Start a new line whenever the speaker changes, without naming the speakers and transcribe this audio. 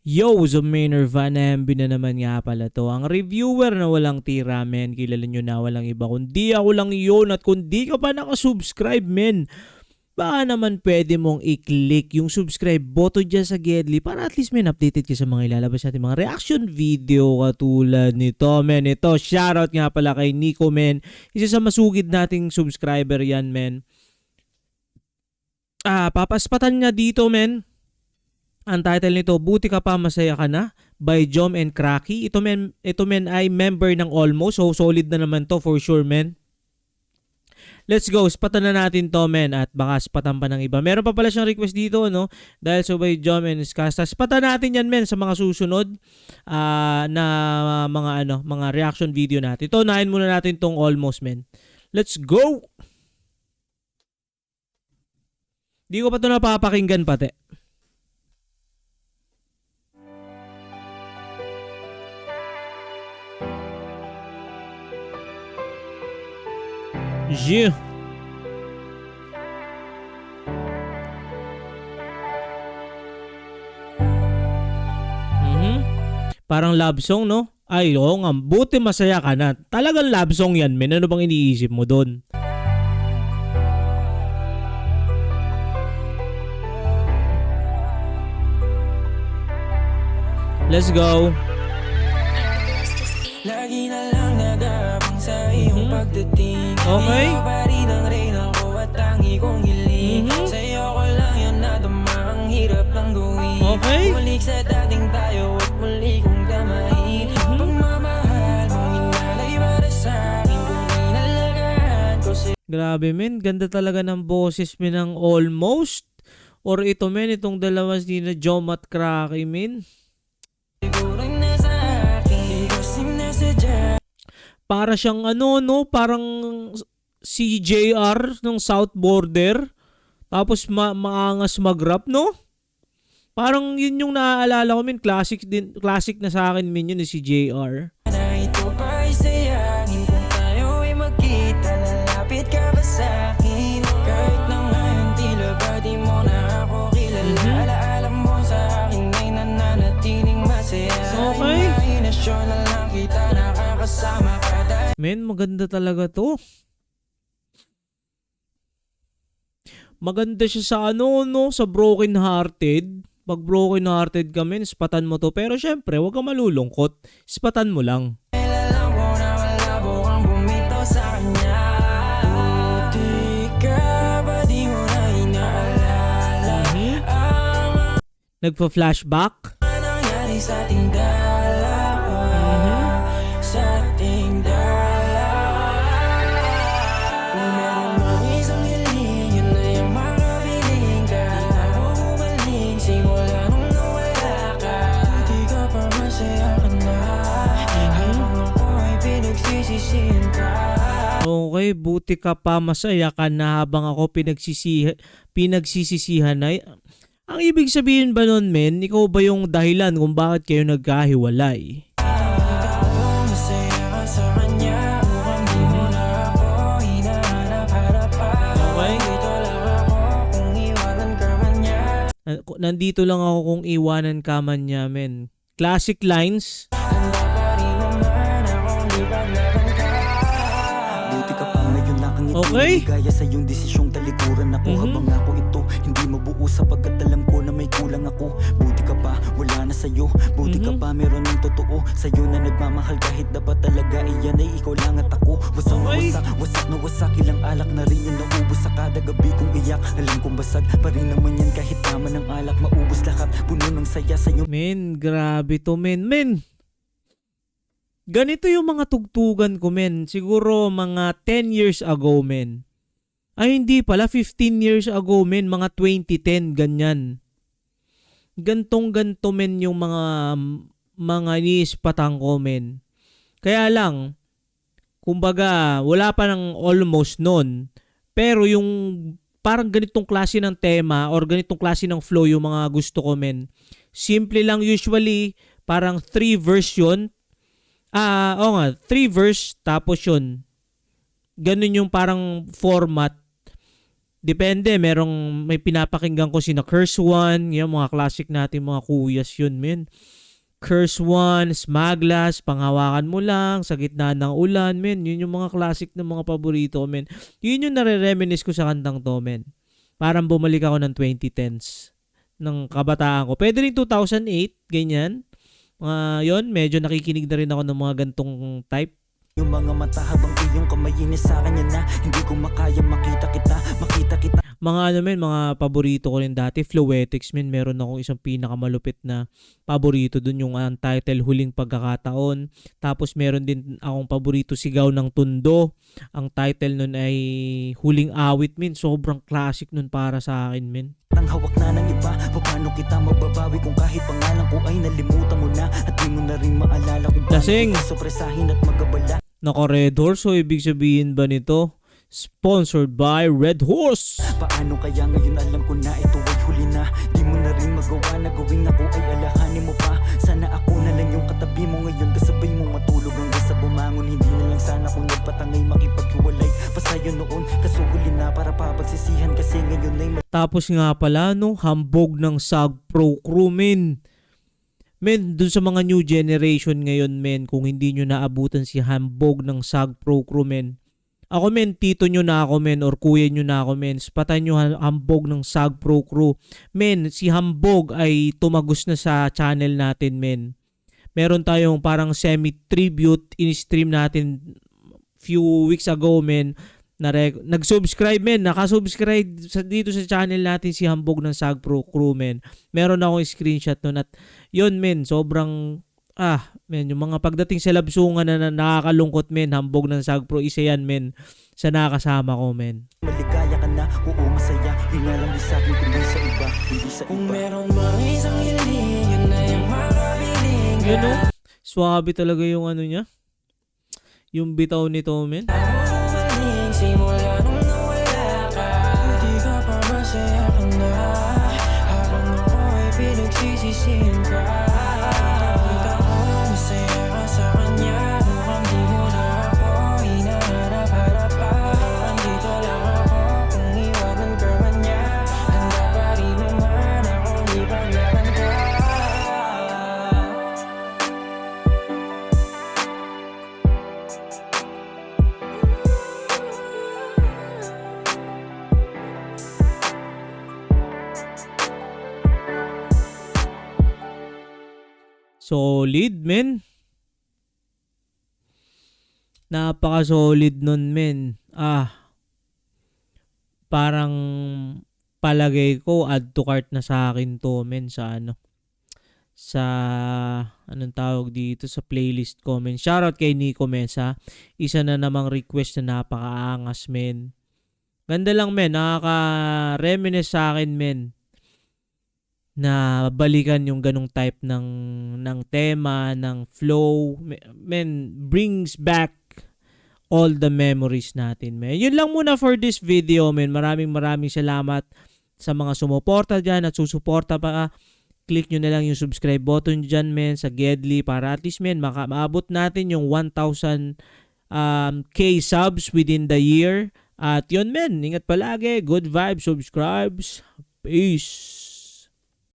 Yo, Zomainer Van MB na naman nga pala to. Ang reviewer na walang tira, men. Kilala nyo na walang iba. Kundi ako lang yun. At kung di ka pa nakasubscribe, men, baka naman pwede mong i-click yung subscribe button dyan sa Gedli para at least, men, updated ka sa mga ilalabas natin mga reaction video katulad nito, men. Ito, shoutout nga pala kay Nico, men. Isa sa masugid nating subscriber yan, men. Papaspatan nga dito, men. Ang title nito, Buti Ka Pa Masaya Ka Na by Jom and Cracky. Ito men ay member ng Almost. So solid na naman to for sure, men. Let's go. Spatan na natin to, men. At baka spatan pa ng iba. Meron pa pala siyang request dito, no? Dahil so by Jom and Skasta. Spatan natin yan, men, sa mga susunod na mga reaction video natin. Ito, unahin muna natin tong Almost, men. Let's go! Di ko pa ito napapakinggan pati. Yeah. Parang love song, no? Ay, oo nga. Buti masaya ka na. Talagang love song yan, men. Ano bang iniisip mo doon? Let's go. Lagi na lang nagabang sa iyong pagdating. Okay. Ikaw pa rin ang reyna ko at tangi kong hiling. Sa'yo ko lang yan nadama, ang hirap lang gawin. Okay. Bumalik sa dating tayo at muli kong damahin. Pagmamahal mong inalay para sa'kin kung inalagaan ko sa'yo. Grabe, men, ganda talaga ng boses, men, ng Almost. Or ito, men, itong dalawa sila Jom at Cracky, men. Para siyang parang si JR ng South Border. Tapos maangas mag-rap, no? Parang yun yung naaalala ko, min. Classic na sa akin, min, yun si JR. Ito pa ay sayangin kung tayo ay magkita. Lalapit ka ba sa akin? Kahit na ngayon tila ba di mo na ako kilala. Alaala mo sa akin ay nananatiling masaya. Okay. Imahinasyon na lang kita nakakasama ka. Men, maganda talaga to. Maganda siya sa sa Broken Hearted. Pag Broken Hearted ka, men, spatan mo to. Pero syempre, huwag ka malulungkot. Spatan mo lang. Nagpa-flashback. Okay, buti ka pa masaya ka na habang ako pinagsisisihan na. Ang ibig sabihin ba nun, men, ikaw ba yung dahilan kung bakit kayo nagkahiwalay? Okay. Nandito lang ako kung iwanan ka man niya, men. Classic lines. Okay. Gaya sa iyong desisyong talikuran ako habang ako ito hindi mabuo sapagkat alam ko na may kulang ako. Buti ka pa, wala na sa'yo. Buti ka pa, meron ng totoo sa'yo na nagmamahal kahit dapat talaga iyan ay ikaw lang at ako. Wasak na wasak, ilang alak na rin yung naubos sa kada gabi kong iyak. Alam kong basag pa rin naman yan kahit tama ng alak. Maubos lahat, puno ng saya sa'yo. Men, grabe to, men. Ganito yung mga tugtugan ko, men. Siguro mga 10 years ago, men. Ay, hindi pala. 15 years ago, men. Mga 2010, ganyan. Gantong-ganto, men, yung mga iniispatan ko, men. Kaya lang, kumbaga, wala pa ng Almost nun. Pero yung parang ganitong klase ng tema or ganitong klase ng flow yung mga gusto ko, men. Simple lang usually. Parang 3 version. 3 verse tapos yun. Ganun yung parang format. Depende, may pinapakinggan ko sina Curse One, yung mga classic natin mga kuyas yun, men. Curse One, Smaglas, Panghawakan Mo Lang, Sa Gitna ng Ulan, men. Yun yung mga classic na mga paborito ko, men. Yun yung nare-reminisce ko sa kantang to, men. Parang bumalik ako ng 2010s ng kabataan ko. Pwede rin 2008, ganyan. Yun, medyo nakikinig na rin ako ng mga gantong type.
Yung mga mata habang iyong kamay sa akin yan na hindi ko makaya makita kita.
Mga paborito ko rin dati, Floetics, men. Meron akong isang pinakamalupit na paborito dun, yung title Huling Pagkakataon. Tapos meron din akong paborito, Sigaw ng Tundo. Ang title nun ay Huling Awit, men. Sobrang classic nun para sa akin, men.
Ang hawak na ng iba, paano kita mababawi kung kahit pangalan ko ay nalimutan mo na at di mo na rin maalala kung paano kita sopresahin at magabala.
Nako, Red Horse, so ibig sabihin ba nito? Sponsored by Red Horse.
Paano kaya ngayon alam ko na ito ay huli na? Di mo na rin magawa na gawin ako ay alahanin mo pa. Sana ako na lang yung katabi mo ngayon, kasabay mo matulog hanggang sa bumangon. Hindi na lang sana kung nagpatangay makipaghiwalay pa sa'yo noon, kaso huli na para papagsisihan kasi ngayon ay
Tapos nga pala, no, hambog ng SAG Pro Crew, men. Men, dun sa mga new generation ngayon, men, kung hindi nyo naabutan si hambog ng SAG Pro Crew, men. Ako, men, tito nyo na ako, men, or kuya nyo na ako, men. Patay nyo hambog ng SAG Pro Crew. Men, si hambog ay tumagos na sa channel natin, men. Meron tayong parang semi-tribute in-stream natin few weeks ago, men. Nag-subscribe, men. Nakasubscribe dito sa channel natin si hambog ng SAG Pro Crew, men. Meron akong screenshot nun at yun, men, sobrang men, yung mga pagdating sa labsungan na nakakalungkot, men, hambog ng SAG Pro, isa yan, men, sa nakasama ko, men.
maligaya ka na, oo masaya. Yun nga lang di sa'kin kundi sa iba, hindi sa iba. Kung meron bang isang hiling, yun na yung makabiling ka.
Yun, no? Swabe talaga yung ano niya. Yung bitaw nito, men.
Simula nung nawala ka, di ka pa masaya ka na. Habang ako ay pinagsisisihan ka, nakita ko masaya ka sa kanya. Mukhang di mo na ako hinaharap-harapan. Andito lang ako kung iwanan ka man niya. Handa pa rin naman akong ipaglaban ka.
Solid, men. Napaka-solid nun, men. Parang palagay ko add to cart na sa akin to, men, sa anong tawag dito, sa playlist ko, men. Shoutout kay Nico Mesa. Isa na namang request na napakaangas, men. Ganda lang, men. Nakaka-reminisce sa akin, men, na balikan yung ganong type ng tema, ng flow. Men, brings back all the memories natin, men. Yun lang muna for this video, men. Maraming salamat sa mga sumuporta dyan at susuporta pa. Click nyo na lang yung subscribe button dyan, men, sa Gedli para at least, men, maabot natin yung 1,000 K subs within the year. At yun, men, ingat palagi. Good vibes, subscribes. Peace.